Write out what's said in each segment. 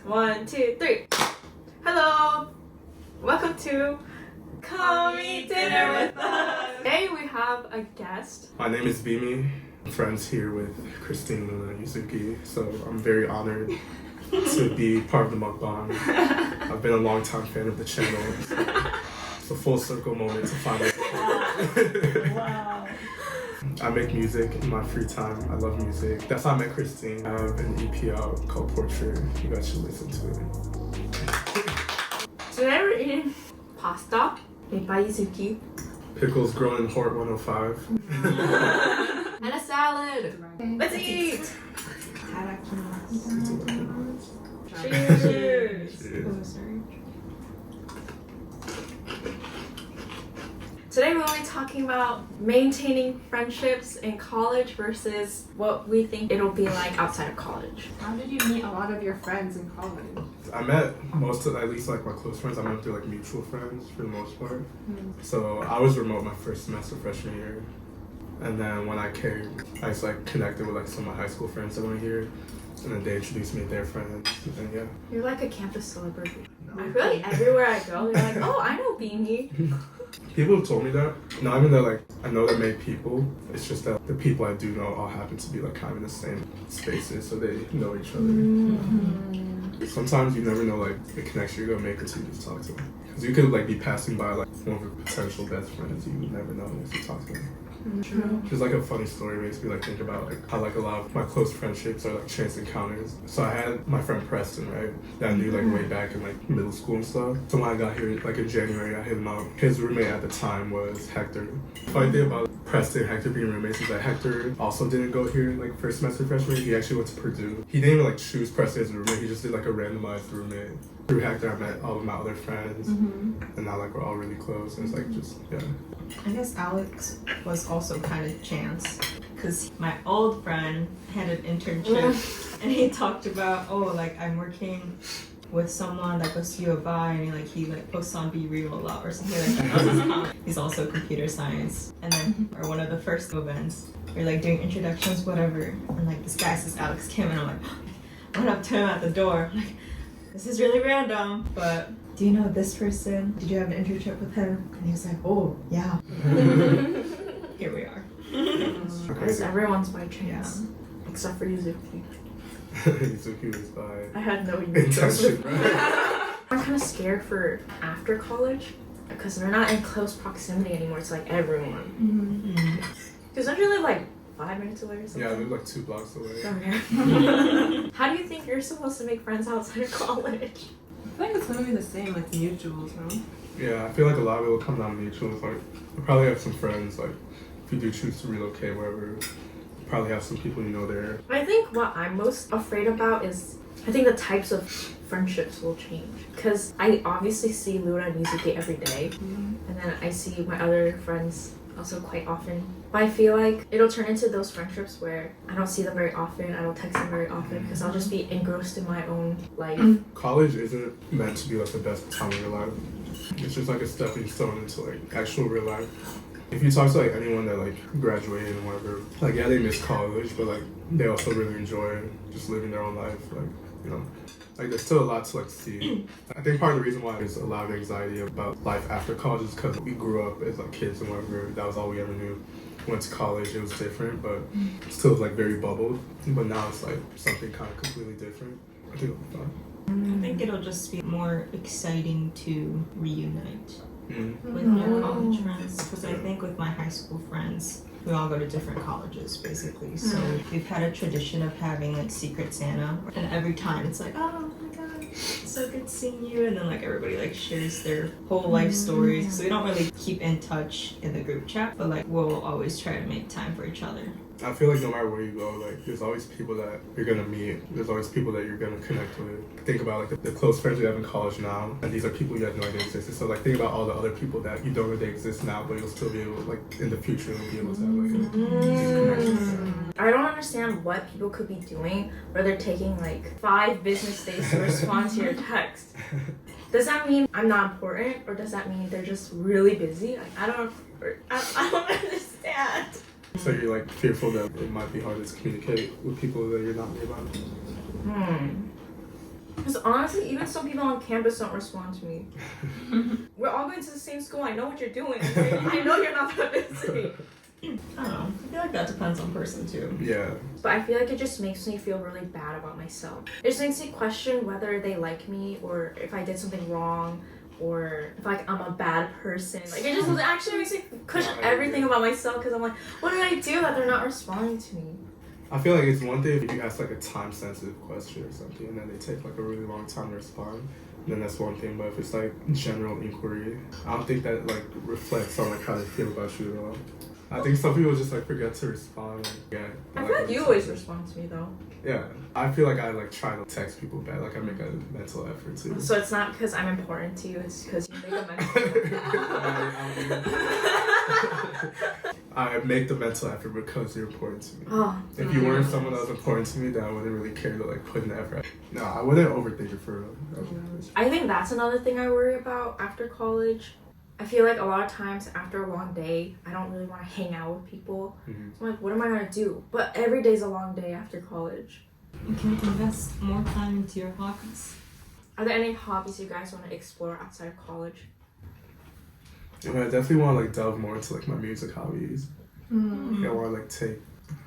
1, 2, 3. Hello! Welcome to Come Eat Dinner with Us! Today we have a guest. My name is Bimi. I'm friends here with Christine, Luna, and Yuzuki, so I'm very honored to be part of the mukbang. I've been a long time fan of the channel. It's a full circle moment to finally. Wow. I make music in my free time. I love music. That's how I met Christine. I have an EP out called Portrait. You guys should listen to it. Today we're eating pasta made by Yuzuki. Pickles grown in Hort 105. And a salad. Let's eat! Cheers! Cheers. Today we'll be talking about maintaining friendships in college versus what we think it'll be like outside of college. How did you meet a lot of your friends in college? I met most of, at least like my close friends, I met through like mutual friends for the most part. So I was remote my first semester freshman year. And then when I came, I just like connected with like some of my high school friends that were here. And then they introduced me to their friends. And yeah. You're like a campus celebrity. I feel like everywhere I go, they're like, oh, I know Bimi. People have told me that. Not even that like I know that many people. It's just that the people I do know all happen to be like kind of in the same spaces, so they know each other. Mm-hmm. Sometimes you never know like the connection you're gonna make until you just talk to them. Because you could like be passing by like one of your potential best friends, you would never know unless you talk to them. True. Just like a funny story makes me like think about like how like a lot of my close friendships are like chance encounters. So I had my friend Preston, right, that I knew like way back in like middle school and stuff. So when I got here like in January, I hit him out. His roommate at the time was Hector. Funny thing about Preston and Hector being roommates is that Hector also didn't go here like first semester freshman year. He actually went to Purdue. He didn't even like choose Preston as a roommate. He just did like a randomized roommate. Through Hector, I met all of my other friends, and now like we're all really close. And it's like just yeah. I guess Alex was also kind of chance because my old friend had an internship and he talked about, oh, like I'm working with someone that goes to U of I and he posts on Be Real a lot or something like that. That was his comment. He's also computer science. And then or one of the first events, we're like doing introductions, whatever, and like this guy says Alex Kim and I'm like, I went up to him at the door. I'm like, this is really random, but do you know this person? Did you have an internship with him? And he was like, oh, yeah. Here we are. Because everyone's by chance. Yeah. Except for Yuzuki. Yuzuki was by I had no intention, right? I'm kind of scared for after college because they're not in close proximity anymore. It's like everyone. Because don't you live like 5 minutes away or something? Yeah, I live like 2 blocks away. From here. How do you think you're supposed to make friends outside of college? I think it's gonna be the same, like mutuals, no? Yeah, I feel like a lot of it will come down to mutuals. Like, you probably have some friends, like, if you do choose to relocate, wherever, you probably have some people you know there. I think what I'm most afraid about is, I think the types of friendships will change. Because I obviously see Luna and Yuzuki every day, and then I see my other friends also quite often. But I feel like it'll turn into those friendships where I don't see them very often, I don't text them very often, because I'll just be engrossed in my own life. College isn't meant to be like the best time of your life. It's just like a stepping stone into like actual real life. If you talk to like anyone that like graduated and whatever, like yeah, they miss college, but like they also really enjoy just living their own life. Like, you know, like there's still a lot to like see. I think part of the reason why there's a lot of anxiety about life after college is because we grew up as like kids and whatever. That was all we ever knew. Went to college, it was different, but still like very bubbled. But now it's like something kind of completely different. I think it'll be fun. I think it'll just be more exciting to reunite with your college friends. Because I think with my high school friends, we all go to different colleges basically. So we've had a tradition of having like Secret Santa. And every time it's like, oh my god, it's so good seeing you. And then like everybody like shares their whole life stories. So we don't really keep in touch in the group chat, but like we'll always try to make time for each other. I feel like no matter where you go, like there's always people that you're gonna meet. There's always people that you're gonna connect with. Think about like the close friends you have in college now, and these are people you had no idea existed. So like think about all the other people that you don't know they exist now, but you'll still be able, like in the future, you'll be able to have like connections. I don't understand what people could be doing where they're taking like 5 business days to respond to your text. Does that mean I'm not important, or does that mean they're just really busy? Like, I don't understand. So you're like fearful that it might be harder to communicate with people that you're not nearby? Because honestly, even some people on campus don't respond to me. We're all going to the same school. I know what you're doing. I know you're not that busy. I don't know. I feel like that depends on person too. Yeah. But I feel like it just makes me feel really bad about myself. It just makes me question whether they like me or if I did something wrong or if like I'm a bad person. Like it just actually makes me question everything about myself because I'm like, what did I do that they're not responding to me? I feel like it's one thing if you ask like a time-sensitive question or something and then they take like a really long time to respond, then that's one thing. But if it's like general inquiry, I don't think that like reflects on like how they feel about you at all. I think some people just like forget to respond. Yeah. I feel like you always respond to me though. Yeah. I feel like I like try to text people back. Like I make a mental effort too. So it's not because I'm important to you, it's because you make a mental I make the mental effort because you're important to me. Oh, If you weren't someone that was important to me, then I wouldn't really care to like put in the effort. No, I wouldn't overthink it for real. I think that's another thing I worry about after college. I feel like a lot of times after a long day, I don't really want to hang out with people. Mm-hmm. So I'm like, what am I going to do? But every day's a long day after college. You can invest more time into your hobbies. Are there any hobbies you guys want to explore outside of college? I definitely want to like delve more into like my music hobbies. Mm. I want to like take,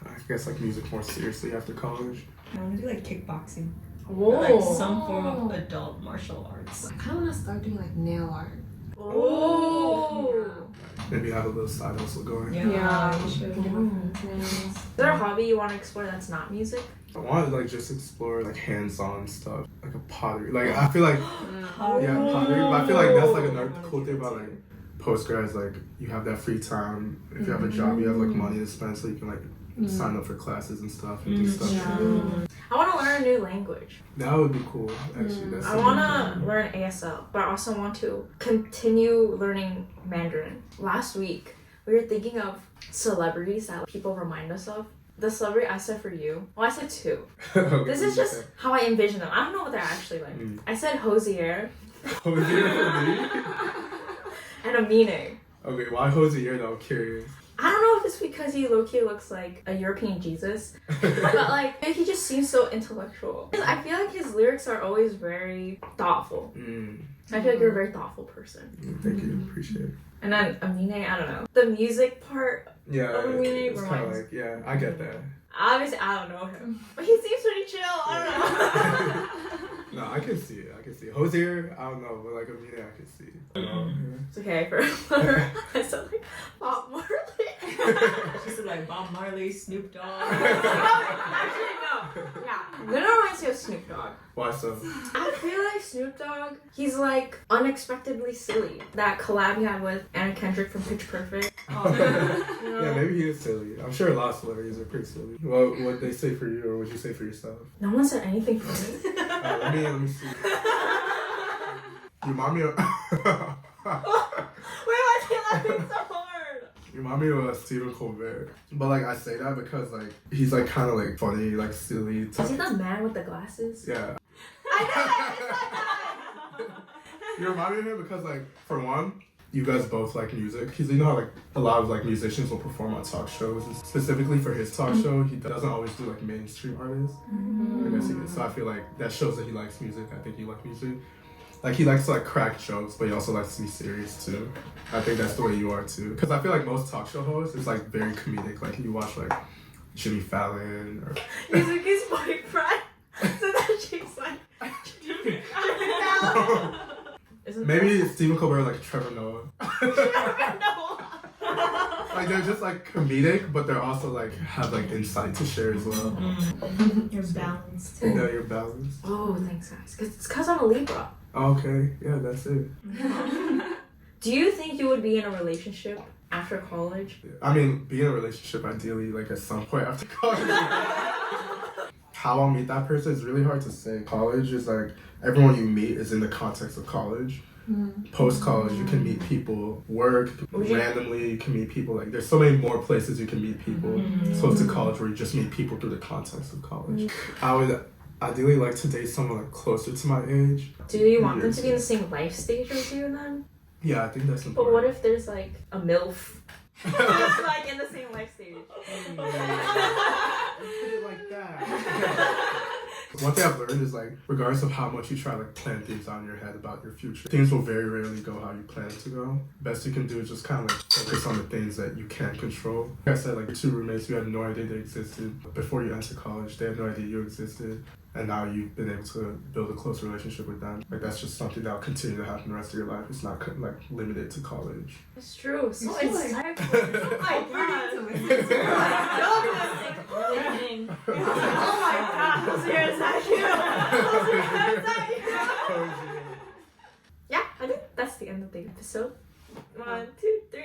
I guess like music more seriously after college. I want to do like kickboxing. Whoa. Or, like some form of adult martial arts. I kind of want to start doing like nail art. Oh. Maybe have a little side hustle going. Yeah, you should. Is there a hobby you want to explore that's not music? I want to like just explore like hands-on stuff, like a pottery. Like I feel like yeah, pottery. But I feel like that's like another cool thing about like postgrads. Like you have that free time. If you have a job, you have like money to spend, so you can like sign up for classes and stuff and do stuff. Yeah. I want to learn a new language. That would be cool. Actually, that's I want to learn ASL, but I also want to continue learning Mandarin. Last week, we were thinking of celebrities that people remind us of. The celebrity I said for you, well, I said two. Okay, This is just how I envision them. I don't know what they're actually like. I said Hosier and Amine. Okay, why Hosier though? I'm curious. I don't know if it's because he low-key looks like a European Jesus, but like he just seems so intellectual. I feel like his lyrics are always very thoughtful. I feel like you're a very thoughtful person. Thank you, appreciate it. And then Amine, I don't know. The music part, Yeah, Amine it's kind of reminds- like I get that. obviously I don't know him, but he seems pretty chill. I don't know. No, I can see it. I can see it. Hosier, I don't know, but like Amina, I can see. It's okay for I sound like Bob Marley. She said like Bob Marley, Snoop Dogg. Actually, no. Yeah. Luna reminds me of Snoop Dogg. Why so? I feel like Snoop Dogg, he's like unexpectedly silly. That collab he had with Anna Kendrick from Pitch Perfect. You know? Yeah, maybe he is silly. I'm sure a lot of celebrities are pretty silly. Well, what they say for you, or what you say for yourself? No one said anything for me. Let me see. You remind me of. Why am I laughing so hard? You remind me of Stephen Colbert. But like I say that because like he's like kind of like funny, like silly. Is he the man with the glasses? Yeah. I know it! You remind me of him because like for one, you guys both like music. Because you know how like a lot of like musicians will perform on talk shows. And specifically for his talk show, he doesn't always do like mainstream artists. I guess he is. So I feel like that shows that he likes music. I think he likes music. Like he likes to like crack jokes, but he also likes to be serious too. I think that's the way you are too. Because I feel like most talk show hosts is like very comedic. Like you watch like Jimmy Fallon or He's like his boyfriend. So that she's like Jimmy Fallon. Isn't maybe Stephen Colbert like Trevor Noah. Noah. Like they're just like comedic, but they're also like have like insight to share as well. You're balanced. You know, you're balanced. Oh, thanks guys. It's because I'm a Libra. Okay, yeah, that's it. Do you think you would be in a relationship after college? I mean, be in a relationship ideally like at some point after college. How I'll meet that person is really hard to say. College is like everyone you meet is in the context of college. Post college, you can meet people. Work randomly, you can meet people. Like there's so many more places you can meet people. So it's a college where you just meet people through the context of college. I would ideally like to date someone like closer to my age. Do you want them to be in the same life stage as you then? Yeah, I think that's But important. what if there's like a MILF? Who's like in the same life stage. Put it like that. One thing I've learned is like, regardless of how much you try to like, plan things out in your head about your future, things will very rarely go how you plan it to go. Best you can do is just kind of like focus on the things that you can control. Like I said, like your two roommates, you had no idea they existed before you entered college. They had no idea you existed. And now you've been able to build a close relationship with them. Like that's just something that'll continue to happen the rest of your life. It's not like limited to college. It's true. So You feel like- insightful. Oh my god. Into it. Oh my god. Those ears at you. Yeah, I think that's the end of the episode. 1, 2, 3.